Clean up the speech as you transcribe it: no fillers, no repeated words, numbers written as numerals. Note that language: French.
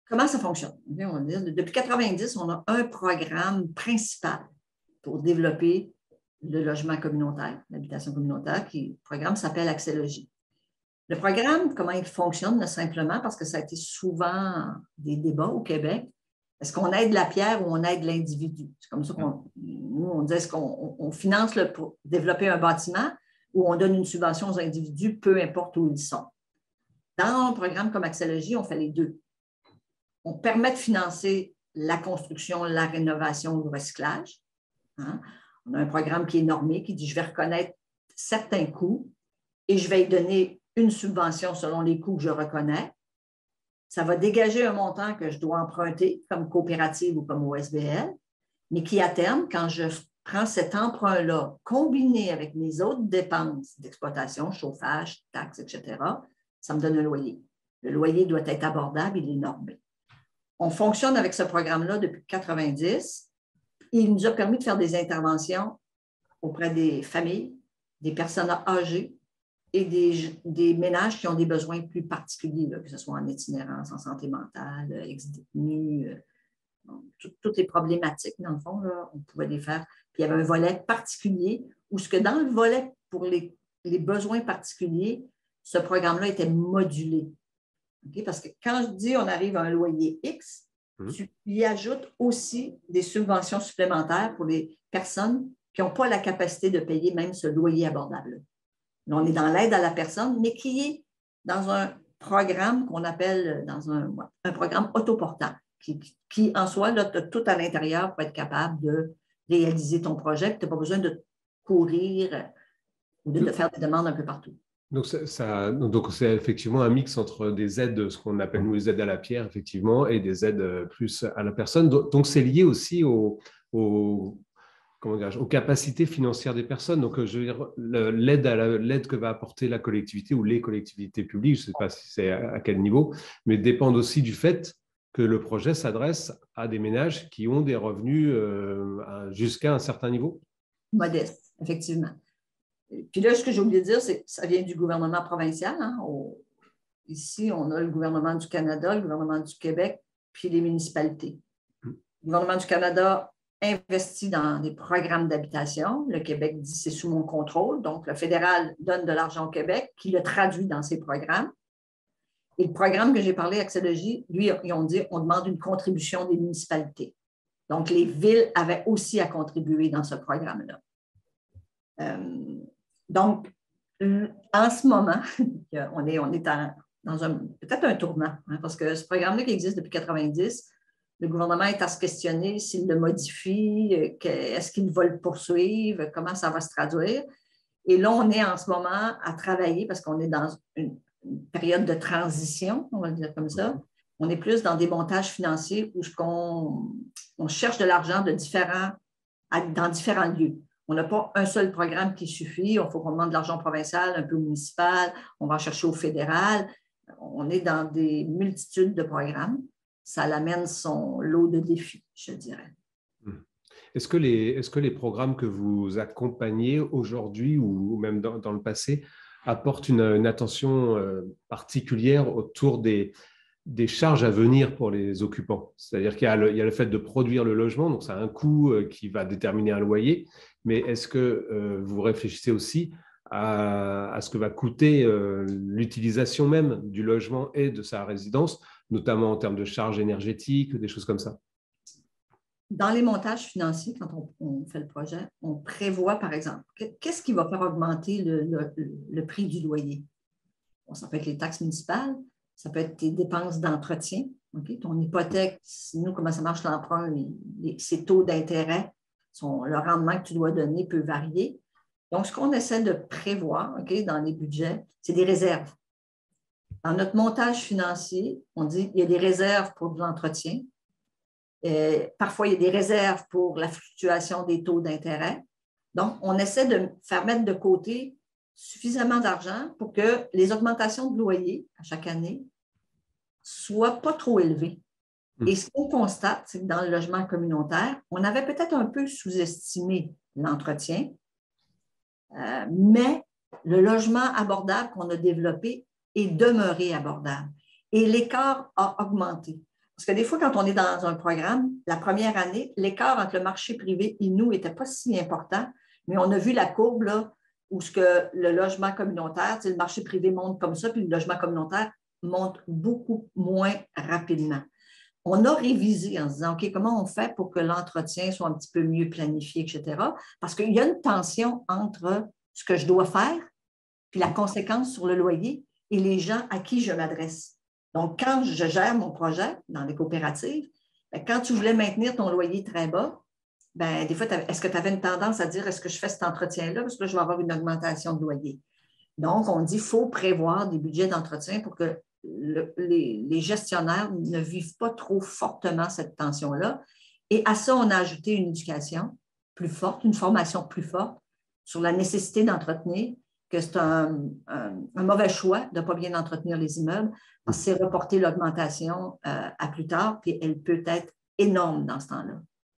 Comment ça fonctionne? Okay, on va dire, depuis 90, on a un programme principal pour développer le logement communautaire, l'habitation communautaire, le programme s'appelle Accès Logis. Le programme, comment il fonctionne, simplement parce que ça a été souvent des débats au Québec. Est-ce qu'on aide la pierre ou on aide l'individu? C'est comme ça on dit, est-ce qu'on finance pour développer un bâtiment ou on donne une subvention aux individus, peu importe où ils sont. Dans un programme comme Accès Logis, on fait les deux. On permet de financer la construction, la rénovation ou le recyclage. Hein? On a un programme qui est normé, qui dit je vais reconnaître certains coûts et je vais y donner une subvention selon les coûts que je reconnais. Ça va dégager un montant que je dois emprunter comme coopérative ou comme OSBL, mais qui, à terme, quand je prends cet emprunt-là, combiné avec mes autres dépenses d'exploitation, chauffage, taxes, etc., ça me donne un loyer. Le loyer doit être abordable, il est normé. On fonctionne avec ce programme-là depuis 1990. Il nous a permis de faire des interventions auprès des familles, des personnes âgées et des ménages qui ont des besoins plus particuliers, là, que ce soit en itinérance, en santé mentale, ex-détenus, toutes les problématiques, dans le fond, là, on pouvait les faire. Puis il y avait un volet particulier où ce que dans le volet pour les besoins particuliers, ce programme-là était modulé. Okay? Parce que quand je dis on arrive à un loyer X, tu y ajoutes aussi des subventions supplémentaires pour les personnes qui n'ont pas la capacité de payer même ce loyer abordable. Là, on est dans l'aide à la personne, mais qui est dans un programme qu'on appelle un programme autoportant, qui en soi, tu as tout à l'intérieur pour être capable de réaliser ton projet. Tu n'as pas besoin de courir ou de faire des demandes un peu partout. Donc, c'est effectivement un mix entre des aides, ce qu'on appelle nous les aides à la pierre, effectivement, et des aides plus à la personne. Donc, c'est lié aussi aux capacités financières des personnes. Donc, je veux dire, l'aide que va apporter la collectivité ou les collectivités publiques, je ne sais pas si c'est à quel niveau, mais dépendent aussi du fait que le projet s'adresse à des ménages qui ont des revenus jusqu'à un certain niveau. Modeste, effectivement. Puis là, ce que j'ai oublié de dire, c'est que ça vient du gouvernement provincial. Hein? Ici, on a le gouvernement du Canada, le gouvernement du Québec, puis les municipalités. Le gouvernement du Canada investit dans des programmes d'habitation. Le Québec dit c'est sous mon contrôle. Donc, le fédéral donne de l'argent au Québec qui le traduit dans ses programmes. Et le programme que j'ai parlé, Accès Logis, lui, ils ont dit on demande une contribution des municipalités. Donc, les villes avaient aussi à contribuer dans ce programme-là. Donc, en ce moment, on est dans peut-être un tournant, hein, parce que ce programme-là qui existe depuis 1990, le gouvernement est à se questionner s'il le modifie, est-ce qu'il va le poursuivre, comment ça va se traduire. Et là, on est en ce moment à travailler parce qu'on est dans une période de transition, on va le dire comme ça. On est plus dans des montages financiers où on cherche de l'argent dans différents lieux. On n'a pas un seul programme qui suffit. Il faut qu'on demande de l'argent provincial, un peu municipal. On va chercher au fédéral. On est dans des multitudes de programmes. Ça l'amène son lot de défis, je dirais. Est-ce que les programmes que vous accompagnez aujourd'hui ou même dans le passé apportent une attention particulière autour des charges à venir pour les occupants? C'est-à-dire qu'il y a le fait de produire le logement, donc ça a un coût qui va déterminer un loyer, mais est-ce que vous réfléchissez aussi à ce que va coûter l'utilisation même du logement et de sa résidence, notamment en termes de charges énergétiques, des choses comme ça? Dans les montages financiers, quand on fait le projet, on prévoit, par exemple, qu'est-ce qui va faire augmenter le prix du loyer? Bon, ça peut être les taxes municipales, ça peut être tes dépenses d'entretien, okay? Ton hypothèque, nous, comment ça marche l'emprunt, ces taux d'intérêt, le rendement que tu dois donner peut varier. Donc, ce qu'on essaie de prévoir dans les budgets, c'est des réserves. Dans notre montage financier, on dit qu'il y a des réserves pour de l'entretien. Parfois, il y a des réserves pour la fluctuation des taux d'intérêt. Donc, on essaie de faire mettre de côté suffisamment d'argent pour que les augmentations de loyer à chaque année ne soient pas trop élevées. Et ce qu'on constate, c'est que dans le logement communautaire, on avait peut-être un peu sous-estimé l'entretien, mais le logement abordable qu'on a développé est demeuré abordable. Et l'écart a augmenté. Parce que des fois, quand on est dans un programme, la première année, l'écart entre le marché privé et nous n'était pas si important, mais on a vu la courbe là, où ce que le logement communautaire, le marché privé monte comme ça, puis le logement communautaire monte beaucoup moins rapidement. On a révisé en se disant, OK, comment on fait pour que l'entretien soit un petit peu mieux planifié, etc. Parce qu'il y a une tension entre ce que je dois faire, puis la conséquence sur le loyer et les gens à qui je m'adresse. Donc, quand je gère mon projet dans les coopératives, bien, quand tu voulais maintenir ton loyer très bas, bien, des fois, est-ce que tu avais une tendance à dire, est-ce que je fais cet entretien-là parce que là, je vais avoir une augmentation de loyer? Donc, on dit qu'il faut prévoir des budgets d'entretien pour que les gestionnaires ne vivent pas trop fortement cette tension-là. Et à ça, on a ajouté une éducation plus forte, une formation plus forte sur la nécessité d'entretenir, que c'est un mauvais choix de ne pas bien entretenir les immeubles, parce que c'est reporter l'augmentation à plus tard, puis elle peut être énorme dans ce temps-là.